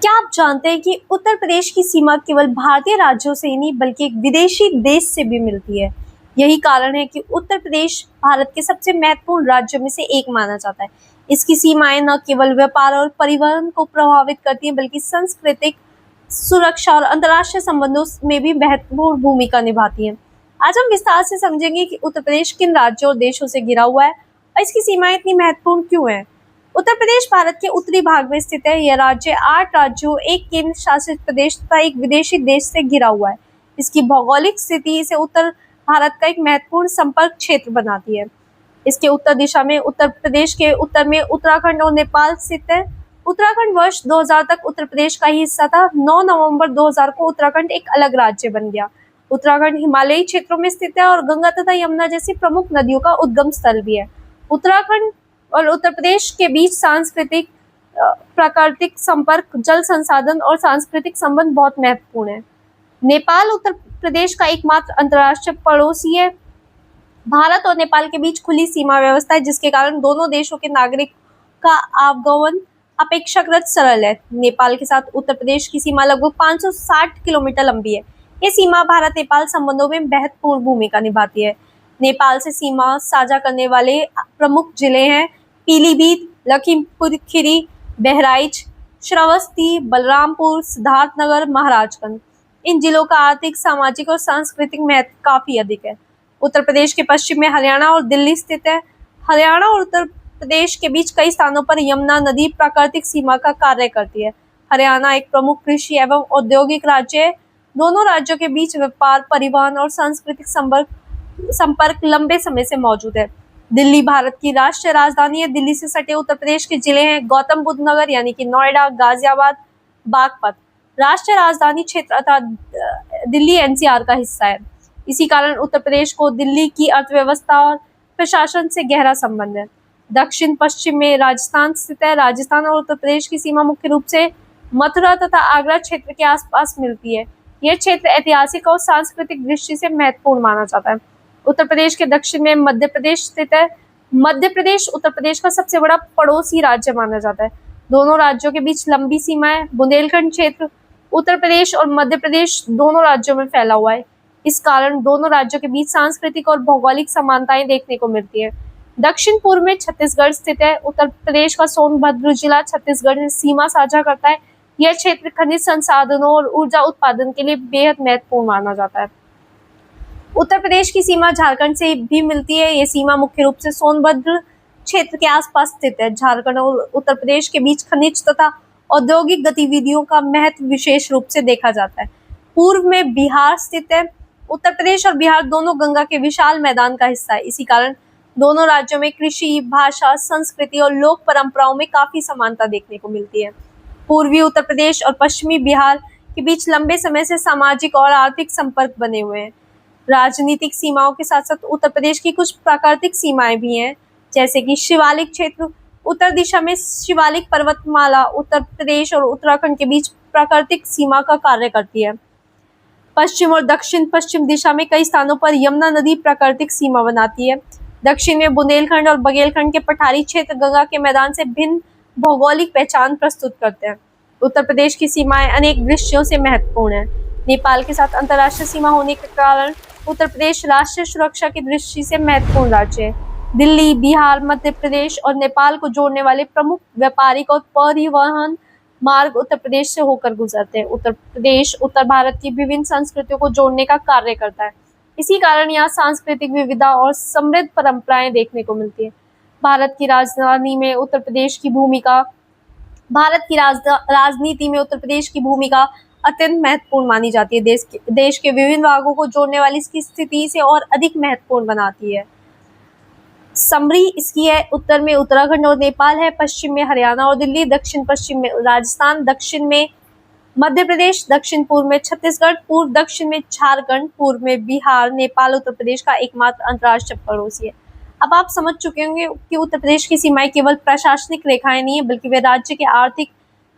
क्या आप जानते हैं कि उत्तर प्रदेश की सीमा केवल भारतीय राज्यों से ही नहीं बल्कि एक विदेशी देश से भी मिलती है। यही कारण है कि उत्तर प्रदेश भारत के सबसे महत्वपूर्ण राज्यों में से एक माना जाता है। इसकी सीमाएं न केवल व्यापार और परिवहन को प्रभावित करती हैं बल्कि सांस्कृतिक, सुरक्षा और अंतर्राष्ट्रीय संबंधों में भी महत्वपूर्ण भूमिका निभाती हैं। आज हम विस्तार से समझेंगे कि उत्तर प्रदेश किन राज्यों और देशों से घिरा हुआ है और इसकी सीमाएं इतनी महत्वपूर्ण क्यों हैं। उत्तर प्रदेश भारत के उत्तरी भाग में स्थित है। यह राज्य 8 राज्यों, एक केंद्र शासित प्रदेश तथा एक विदेशी देश से घिरा हुआ है। इसकी भौगोलिक स्थिति इसे उत्तर भारत का एक महत्वपूर्ण संपर्क क्षेत्र बनाती है। इसके उत्तर दिशा में उत्तर प्रदेश के उत्तर में उत्तराखंड और नेपाल स्थित है। उत्तराखंड वर्ष 2000 तक उत्तर प्रदेश का ही हिस्सा था। 9 नवंबर 2000 को उत्तराखंड एक अलग राज्य बन गया। उत्तराखंड हिमालयी क्षेत्रों में स्थित है और गंगा तथा यमुना जैसी प्रमुख नदियों का उद्गम स्थल भी है। उत्तराखंड और उत्तर प्रदेश के बीच सांस्कृतिक, प्राकृतिक संपर्क, जल संसाधन और सांस्कृतिक संबंध बहुत महत्वपूर्ण है। नेपाल उत्तर प्रदेश का एकमात्र अंतर्राष्ट्रीय पड़ोसी है। भारत और नेपाल के बीच खुली सीमा व्यवस्था है जिसके कारण दोनों देशों के नागरिक का आवागमन अपेक्षाकृत सरल है। नेपाल के साथ उत्तर प्रदेश की सीमा लगभग 560 किलोमीटर लंबी है। ये सीमा भारत नेपाल संबंधों में महत्वपूर्ण भूमिका निभाती है। नेपाल से सीमा साझा करने वाले प्रमुख जिले हैं पीलीभीत, लखीमपुर खीरी, बहराइच, श्रावस्ती, बलरामपुर, सिद्धार्थनगर, महाराजगंज। इन जिलों का आर्थिक, सामाजिक और सांस्कृतिक महत्व काफी अधिक है। उत्तर प्रदेश के पश्चिम में हरियाणा और दिल्ली स्थित है। हरियाणा और उत्तर प्रदेश के बीच कई स्थानों पर यमुना नदी प्राकृतिक सीमा का कार्य करती है। हरियाणा एक प्रमुख कृषि एवं औद्योगिक राज्य है। दोनों राज्यों के बीच व्यापार, परिवहन और सांस्कृतिक संपर्क लंबे समय से मौजूद है। दिल्ली भारत की राष्ट्रीय राजधानी है। दिल्ली से सटे उत्तर प्रदेश के जिले हैं गौतम बुद्ध नगर यानी कि नोएडा, गाजियाबाद, बागपत। राष्ट्रीय राजधानी क्षेत्र अर्थात दिल्ली एनसीआर का हिस्सा है। इसी कारण उत्तर प्रदेश को दिल्ली की अर्थव्यवस्था और प्रशासन से गहरा संबंध है। दक्षिण पश्चिम में राजस्थान स्थित है। राजस्थान और उत्तर प्रदेश की सीमा मुख्य रूप से मथुरा तथा आगरा क्षेत्र के आसपास मिलती है। यह क्षेत्र ऐतिहासिक और सांस्कृतिक दृष्टि से महत्वपूर्ण माना जाता है। उत्तर प्रदेश के दक्षिण में मध्य प्रदेश स्थित है। मध्य प्रदेश उत्तर प्रदेश का सबसे बड़ा पड़ोसी राज्य माना जाता है। दोनों राज्यों के बीच लंबी सीमा है। बुंदेलखंड क्षेत्र उत्तर प्रदेश और मध्य प्रदेश दोनों राज्यों में फैला हुआ है। इस कारण दोनों राज्यों के बीच सांस्कृतिक और भौगोलिक समानताएं देखने को मिलती है। दक्षिण पूर्व में छत्तीसगढ़ स्थित है। उत्तर प्रदेश का सोनभद्र जिला छत्तीसगढ़ से सीमा साझा करता है। यह क्षेत्र खनिज संसाधनों और ऊर्जा उत्पादन के लिए बेहद महत्वपूर्ण माना जाता है। उत्तर प्रदेश की सीमा झारखंड से भी मिलती है। ये सीमा मुख्य रूप से सोनभद्र क्षेत्र के आसपास स्थित है। झारखंड और उत्तर प्रदेश के बीच खनिज तथा औद्योगिक गतिविधियों का महत्व विशेष रूप से देखा जाता है। पूर्व में बिहार स्थित है। उत्तर प्रदेश और बिहार दोनों गंगा के विशाल मैदान का हिस्सा है। इसी कारण दोनों राज्यों में कृषि, भाषा, संस्कृति और लोक परंपराओं में काफी समानता देखने को मिलती है। पूर्वी उत्तर प्रदेश और पश्चिमी बिहार के बीच लंबे समय से सामाजिक और आर्थिक संपर्क बने हुए हैं। राजनीतिक सीमाओं के साथ साथ उत्तर प्रदेश की कुछ प्राकृतिक सीमाएं भी हैं, जैसे कि शिवालिक क्षेत्र उत्तर दिशा में शिवालिक पर्वतमाला उत्तर प्रदेश और उत्तराखंड के बीच प्राकृतिक सीमा का कार्य करती है। पश्चिम और दक्षिण पश्चिम दिशा में कई स्थानों पर यमुना नदी प्राकृतिक सीमा बनाती है। दक्षिण में बुंदेलखंड और बघेलखंड के पठारी क्षेत्र गंगा के मैदान से भिन्न भौगोलिक पहचान प्रस्तुत करते हैं। उत्तर प्रदेश की सीमाएं अनेक दृष्टियों से महत्वपूर्ण है। नेपाल के साथ अंतर्राष्ट्रीय सीमा होने के कारण उत्तर प्रदेश राष्ट्रीय सुरक्षा की दृष्टि से महत्वपूर्ण राज्य है। दिल्ली, बिहार, मध्य प्रदेश और नेपाल को जोड़ने वाले प्रमुख व्यापारिक और परिवहन मार्ग उत्तर प्रदेश से होकर गुजरते हैं। उत्तर प्रदेश उत्तर भारत की विभिन्न संस्कृतियों को जोड़ने का कार्य करता है। इसी कारण यहाँ सांस्कृतिक विविधता और समृद्ध परंपराएं देखने को मिलती है। भारत की राजनीति में उत्तर प्रदेश की भूमिका अत्यंत महत्वपूर्ण मानी जाती है। देश के विभिन्न भागों को जोड़ने वाली इसकी स्थिति से और अधिक महत्वपूर्ण बनाती है। समरी इसकी है, उत्तर में उत्तराखंड और नेपाल है, पश्चिम में हरियाणा और दिल्ली, दक्षिण पश्चिम में राजस्थान, दक्षिण में मध्य प्रदेश, दक्षिण पूर्व में छत्तीसगढ़, पूर्व दक्षिण में झारखंड, पूर्व में बिहार। नेपाल उत्तर प्रदेश का एकमात्र अंतर्राष्ट्रीय पड़ोसी है। अब आप समझ चुके होंगे कि उत्तर प्रदेश की सीमाएं केवल प्रशासनिक रेखाएं नहीं है बल्कि वे राज्य के आर्थिक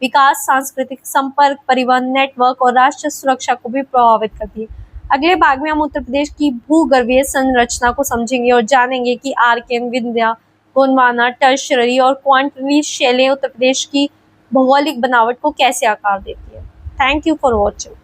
विकास, सांस्कृतिक संपर्क, परिवहन नेटवर्क और राष्ट्रीय सुरक्षा को भी प्रभावित करती है। अगले भाग में हम उत्तर प्रदेश की भूगर्भीय संरचना को समझेंगे और जानेंगे कि आर्कियन, विंध्या, गोंडवाना, टर्शियरी और क्वार्टरली शैलें उत्तर प्रदेश की भौगोलिक बनावट को कैसे आकार देती है। Thank you for watching.